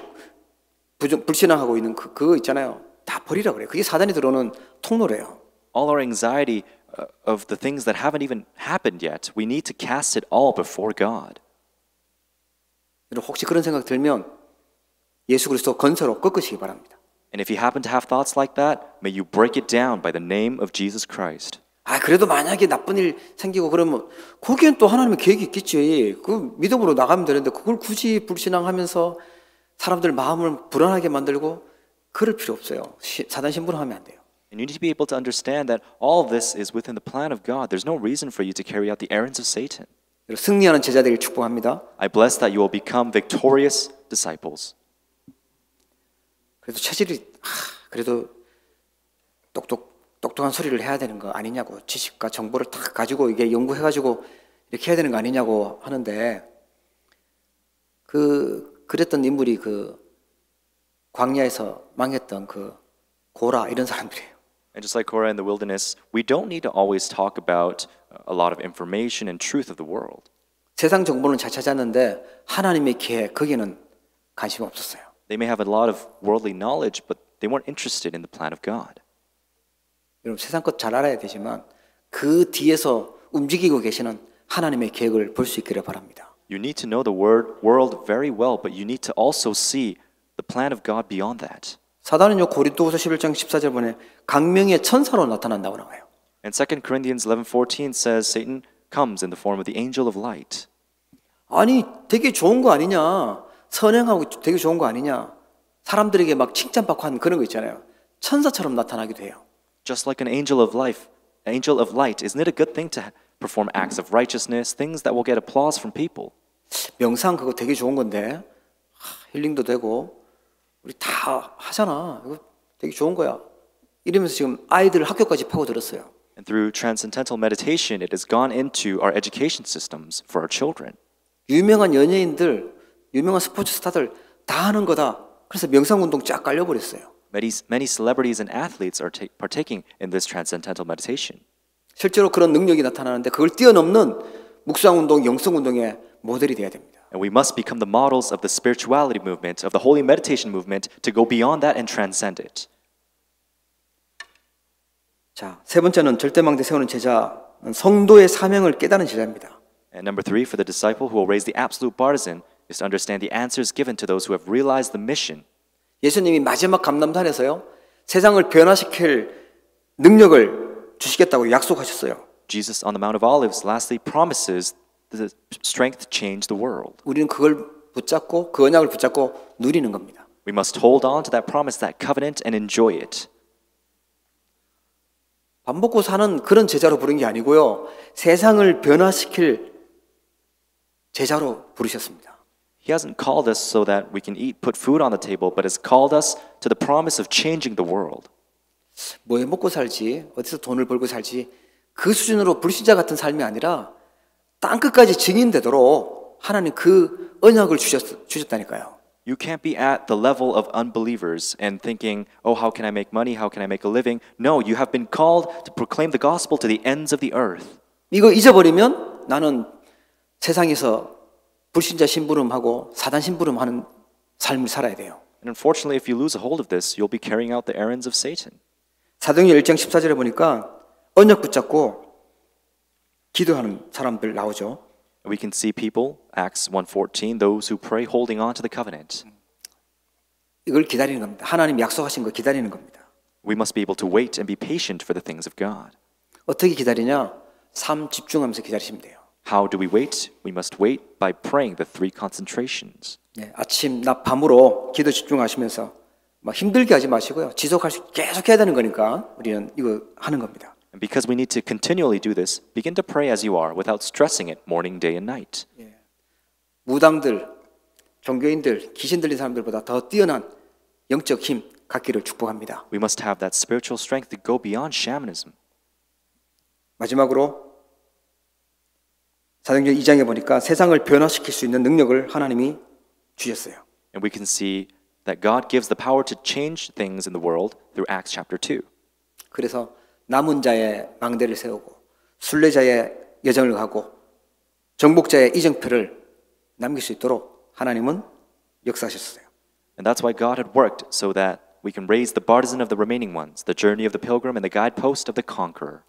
불신앙하고 있는 그거 있잖아요. 다 버리라 그래요. 그게 사단이 들어오는 통로래요. All our anxiety of the things that haven't even happened yet, we need to cast it all before God. 혹시 그런 생각 들면 예수 그리스도 건설로 꺾으시기 바랍니다. And if you happen to have thoughts like that, may you break it down by the name of Jesus Christ. 그래도 만약에 나쁜 일 생기고 그러면 거기엔 또 하나님의 계획이 있겠지. 그 믿음으로 나가면 되는데 그걸 굳이 불신앙하면서 사람들 마음을 불안하게 만들고 그럴 필요 없어요. 사단 심부름하면 안 돼요. And you need to be able to understand that all of this is within the plan of God. There's no reason for you to carry out the errands of Satan. 승리하는 제자 되기를 축복합니다. I bless that you will become victorious disciples. 그래도 체질이 그래도 똑똑한 소리를 해야 되는 거 아니냐고 지식과 정보를 다 가지고 이게 연구해가지고 이렇게 해야 되는 거 아니냐고 하는데 그랬던 인물이 그 광야에서 망했던 그 고라 이런 사람들이에요. And just like Korah in the wilderness, we don't need to always talk about a lot of information and truth of the world. 세상 정보는 잘 찾았는데 하나님의 계획 거기는 관심 없었어요. They may have a lot of worldly knowledge, but they weren't interested in the plan of God. 여러분 세상 것 잘 알아야 되지만 그 뒤에서 움직이고 계시는 하나님의 계획을 볼 수 있기를 바랍니다. You need to know the world very well, but you need to also see the plan of God beyond that. 사단은요 고린도후서 11장 14절 보면 강명의 천사로 나타난다고 나와요. And 2 Corinthians 11:14 says Satan comes in the form of the angel of light. 아니 되게 좋은 거 아니냐, 선행하고 되게 좋은 거 아니냐, 사람들에게 막 칭찬받고 하는 그런 거 있잖아요. 천사처럼 나타나기도 해요. Just like an angel of light, isn't it a good thing to perform acts of righteousness, things that will get applause from people? 명상 그거 되게 좋은 건데 힐링도 되고 우리 다 하잖아. 이거 되게 좋은 거야. 이러면서 지금 아이들 학교까지 파고들었어요. And through transcendental meditation, it has gone into our education systems for our children. 유명한 연예인들, 유명한 스포츠 스타들 다 하는 거다. 그래서 명상 운동 쫙 깔려버렸어요. Many celebrities and athletes are partaking in this transcendental meditation. 실제로 그런 능력이 나타나는데 그걸 뛰어넘는 묵상 운동, 영성 운동의 모델이 돼야 됩니다. And we must become the models of the spirituality movement, of the holy meditation movement, to go beyond that and transcend it. 자, 세 번째는 절대망대 세우는 제자, 성도의 사명을 깨닫는 제자입니다. And number 3, for the disciple who will raise the absolute partisan, is to understand the answers given to those who have realized the mission. 예수님이 마지막 감람산에서요, 세상을 변화시킬 능력을 주시겠다고 약속하셨어요. Jesus on the Mount of Olives lastly promises the strength to change the world. 우리는 그걸 붙잡고 그 언약을 붙잡고 누리는 겁니다. We must hold on to that promise, that covenant, and enjoy it. 밥 먹고 사는 그런 제자로 부른 게 아니고요, 세상을 변화시킬 제자로 부르셨습니다. He hasn't called us so that we can put food on the table, but has called us to the promise of changing the world. 뭐에 먹고 살지, 어디서 돈을 벌고 살지, 그 수준으로 불신자 같은 삶이 아니라 땅끝까지 증인되도록 하나님 그 언약을 주셨다니까요. You can't be at the level of unbelievers and thinking, oh, how can I make money? How can I make a living? No, you have been called to proclaim the gospel to the ends of the earth. 이거 잊어버리면 나는 세상에서 불신자 심부름하고 사단 심부름하는 삶을 살아야 돼요. And unfortunately, if you lose a hold of this, you'll be carrying out the errands of Satan. 사도행전 1장 14절에 보니까 언약 붙잡고 기도하는 사람들 나오죠. We can see people, Acts 1:14, those who pray holding on to the covenant. 이걸 기다리는 겁니다. 하나님 약속하신 거 기다리는 겁니다. We must be able to wait and be patient for the things of God. 어떻게 기다리냐? 삶 집중하면서 기다리시면 돼요. How do we wait? We must wait by praying the 3 concentrations. 네, 아침, 낮, 밤으로 기도 집중하시면서 막 힘들게 하지 마시고요. 지속할 수 계속 해야 되는 거니까 우리는 이거 하는 겁니다. And because we need to continually do this, begin to pray as you are without stressing it morning, day, and night. 무당들, 종교인들, 귀신 들린 사람들보다 더 뛰어난 영적 힘 갖기를 축복합니다. We must have that spiritual strength to go beyond shamanism. 마지막으로 사도행전 2장에 보니까 세상을 변화시킬 수 있는 능력을 하나님이 주셨어요. And we can see that God gives the power to change things in the world through Acts chapter 2. 그래서 남은 자의 망대를 세우고 순례자의 여정을 가고 정복자의 이정표를 남길 수 있도록 하나님은 역사하셨어요. And that's why God had worked so that we can raise the partisan of the remaining ones, the journey of the pilgrim and the guidepost of the conqueror.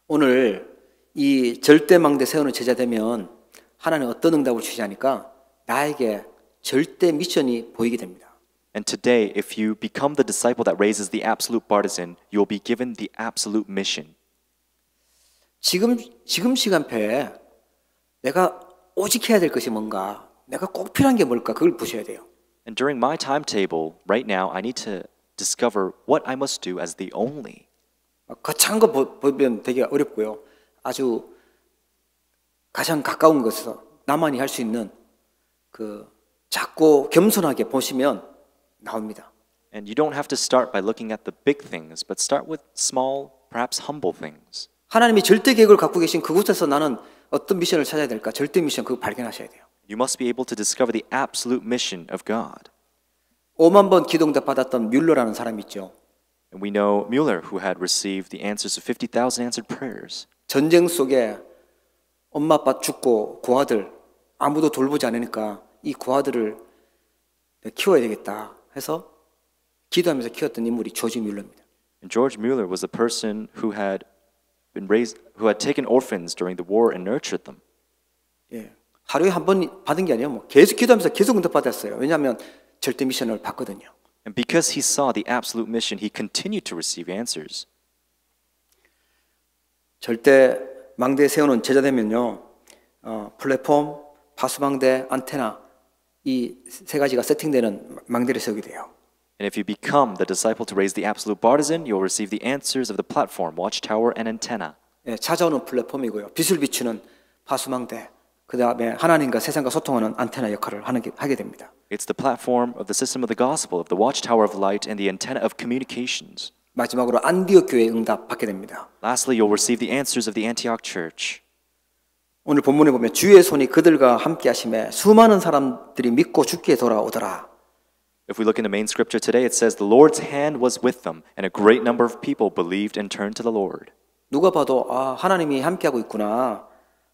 오늘 이 절대 망대 세우는 제자 되면 하나님 어떤 응답을 주시냐니까 나에게 절대 미션이 보이게 됩니다. And today, if you become the disciple that raises the absolute partisan, you will be given the absolute mission. 지금 시간표에 내가 오직 해야 될 것이 뭔가, 내가 꼭 필요한 게 뭘까, 그걸 보셔야 돼요. And during my timetable, right now, I need to discover what I must do as the only. 거창한 거 보면 되게 어렵고요. 아주 가장 가까운 것에서 나만이 할 수 있는 그 작고 겸손하게 보시면 나옵니다. And you don't have to start by looking at the big things, but start with small, perhaps humble things. 하나님이 절대 계획을 갖고 계신 그곳에서 나는 어떤 미션을 찾아야 될까? 절대 미션 그거 발견하셔야 돼요. You must be able to discover the absolute mission of God. 5만 번 기도응답 받았던 뮬러라는 사람이 있죠. And we know Mueller, who had received the answers of 50,000 answered prayers. 전쟁 속에 엄마 아빠 죽고 고아들 아무도 돌보지 않으니까 이 고아들을 키워야 되겠다 해서 기도하면서 키웠던 인물이 조지 뮬러입니다. And George Mueller was a person who had taken orphans during the war and nurtured them. 예, 하루에 한 번 받은 게 아니에요. 뭐 계속 기도하면서 계속 응답받았어요. 왜냐하면 절대 미션을 받거든요. And because he saw the absolute mission, he continued to receive answers. 절대 망대에 세우는 제자 되면요, 플랫폼, 파수망대, 안테나 이 세 가지가 세팅되는 망대를 세우게 돼요. And if you become the disciple to raise the absolute partisan, you'll receive the answers of the platform, watchtower, and antenna. 예, 찾아오는 플랫폼이고요. 빛을 비추는 파수망대, 그 다음에 하나님과 세상과 소통하는 안테나 역할을 하게 됩니다. It's the platform of the system of the gospel, of the watchtower of light, and the antenna of communications. 마지막으로 안디옥 교회의 응답 받게 됩니다. Lastly, you'll receive the answers of the Antioch church. 오늘 본문에 보면 주의 손이 그들과 함께 하심에 수많은 사람들이 믿고 주께 돌아오더라. If we look in the main scripture today, it says the Lord's hand was with them, and a great number of people believed and turned to the Lord. 누가 봐도 하나님이 함께하고 있구나.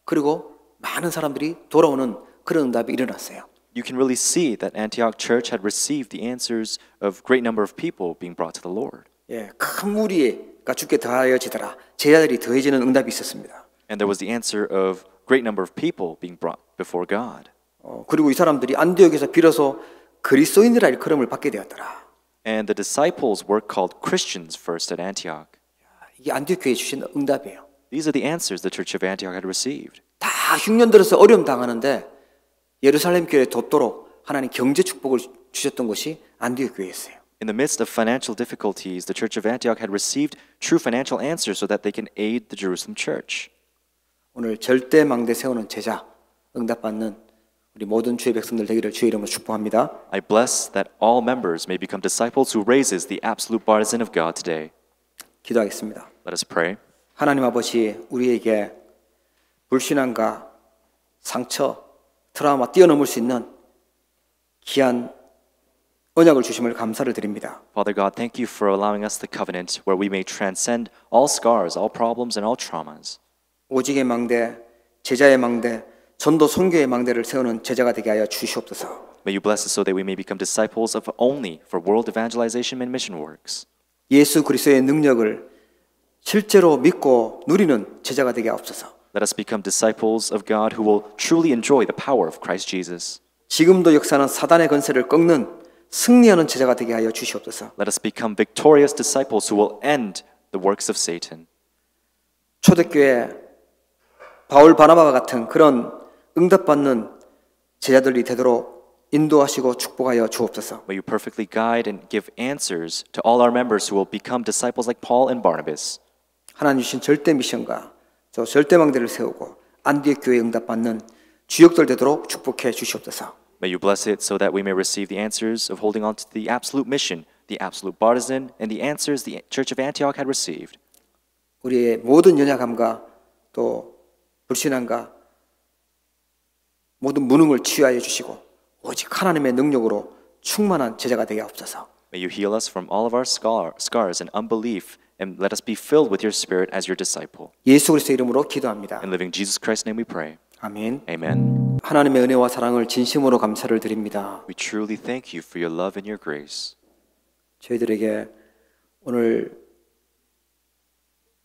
그리고 많은 사람들이 돌아오는 그런 응답이 일어났어요. You can really see that Antioch church had received the answers of great number of people being brought to the Lord. 예, 큰 무리가 주께 더하여지더라. 제자들이 더해지는 응답이 있었습니다. And there was the answer of great number of people being brought before God. 그리고 이 사람들이 안디옥에서 비로소 그리스도인이라 일컬음을 받게 되었더라. And the disciples were called Christians first at Antioch. 이게 안디옥 교회에 주신 응답이에요. These are the answers the church of Antioch had received. 다 흉년 들어서 어려움 당하는데 예루살렘 교회에 돕도록 하나님 경제 축복을 주셨던 것이 안디옥 교회였어요. In the midst of financial difficulties, the church of Antioch had received true financial answers so that they can aid the Jerusalem church. 오늘 절대 망대 세우는 제자 응답받는 우리 모든 주의 백성들 되기를 주의 이름으로 축복합니다. I bless that all members may become disciples who raises the absolute partisan of God today. 기도하겠습니다. Let us pray. 하나님 아버지, 우리에게 불신앙과 상처, 트라우마 뛰어넘을 수 있는 귀한 언약을 주심을 감사를 드립니다. Father God, thank you for allowing us the covenant where we may transcend all scars, all problems, and all traumas. 오직의 망대, 제자의 망대, 전도 선교의 망대를 세우는 제자가 되게 하여 주시옵소서. May you bless us so that we may become disciples of only for world evangelization and mission works. 예수 그리스도의 능력을 실제로 믿고 누리는 제자가 되게 하옵소서. Let us become disciples of God who will truly enjoy the power of Christ Jesus. 지금도 역사는 사단의 권세를 꺾는 승리하는 제자가 되게 하여 주시옵소서. Let us become victorious disciples who will end the works of Satan. 초대교회 바울 바나바와 같은 그런 응답받는 제자들이 되도록 인도하시고 축복하여 주옵소서. May you perfectly guide and give answers to all our members who will become disciples like Paul and Barnabas. 하나님 주신 절대 미션과 저 절대 망대를 세우고 안디옥 교회 응답받는 주역들 되도록 축복해 주시옵소서. May you bless it so that we may receive the answers of holding on to the absolute mission, the absolute partisan, and the answers the Church of Antioch had received. 우리의 모든 연약함과 또 불신함과 모든 무능을 치유하여 주시고 오직 하나님의 능력으로 충만한 제자가 되게 하옵소서. May you heal us from all of our scars and unbelief, and let us be filled with your Spirit as your disciple. 예수 그리스도의 이름으로 기도합니다. In living Jesus Christ's name we pray. 아멘. Amen. 하나님의 은혜와 사랑을 진심으로 감사를 드립니다. We truly thank you for your love and your grace. 저희들에게 오늘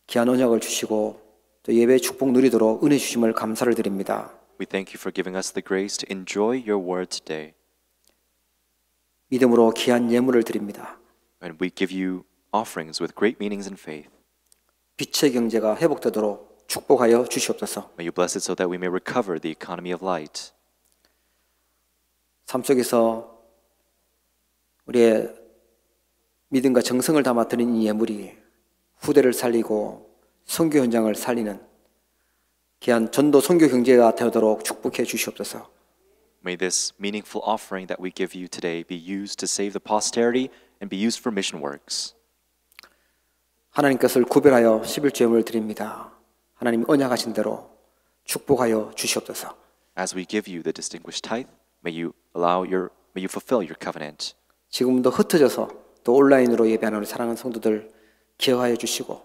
귀한 언약을 주시고 또 예배의 축복 누리도록 은혜 주심을 감사를 드립니다. We thank you for giving us the grace to enjoy your word today. 믿음으로 귀한 예물을 드립니다. And we give you offerings with great meanings and faith. 빛의 경제가 회복되도록 축복하여 주시옵소서. May you bless it so that we may recover the economy of light. 삶 속에서 우리의 믿음과 정성을 담아 드린 이 예물이 후대를 살리고 선교 현장을 살리는 귀한 전도 선교 경제가 되도록 축복해 주시옵소서. May this meaningful offering that we give you today be used to save the posterity and be used for mission works. 하나님 것을 구별하여 11조 예물을 드립니다. 하나님 언약하신 대로 축복하여 주시옵소서. As we give you the distinguished tithe, may you fulfill your covenant. 지금도 흩어져서 또 온라인으로 예배하는 우리 사랑하는 성도들 기억하여 주시고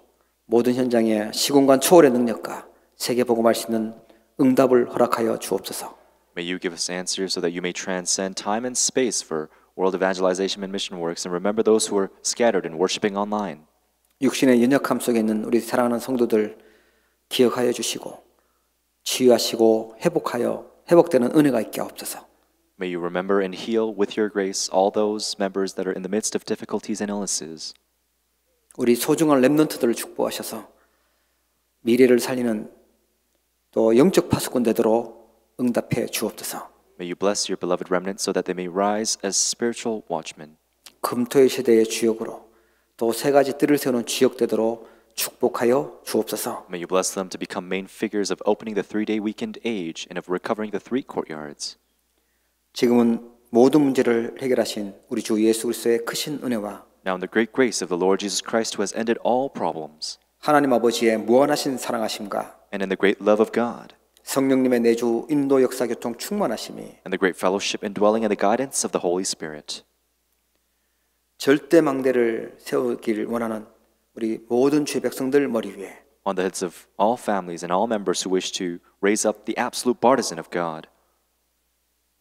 모든 현장에 시공간 초월의 능력과 세계 복음할 수 있는 응답을 허락하여 주옵소서. May you give us answers so that you may transcend time and space for world evangelization and mission works, and remember those who are scattered and worshiping online. 육신의 연약함 속에 있는 우리 사랑하는 성도들 기억하여 주시고 치유하시고 회복되는 은혜가 있게 하옵소서. May you remember and heal with your grace all those members that are in the midst of difficulties and illnesses. 우리 소중한 렘넌트들을 축복하셔서 미래를 살리는 또 영적 파수꾼 되도록 응답해 주옵소서. May you bless your beloved remnant so that they may rise as spiritual watchmen. 금토의 시대의 주역으로 또 세 가지 뜰을 세우는 주역 되도록 축복하여 주옵소서. May you bless them to become main figures of opening the 3-day weekend age and of recovering the 3 courtyards. 지금은 모든 문제를 해결하신 우리 주 예수 그리스도의 크신 은혜와 Now in the great grace of the Lord Jesus Christ who has ended all problems, 하나님 아버지의 무한하신 사랑하심과 and in the great love of God, 성령님의 내주 인도 역사 교통 충만하심이 and the great fellowship and dwelling and the guidance of the Holy Spirit, 절대 망대를 세우기를 원하는 우리 모든 주의 백성들 머리 위에 on the heads of all families and all members who wish to raise up the absolute partisan of God,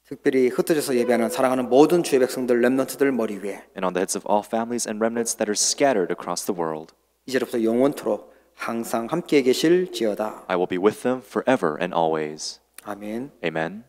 특별히 흩어져서 예배하는 사랑하는 모든 주의 백성들 렘넌트들 머리 위에 and on the heads of all families and remnants that are scattered across the world. 이제부터 영원토록 항상 함께 계실지어다. I will be with them forever and always. 아멘. Amen.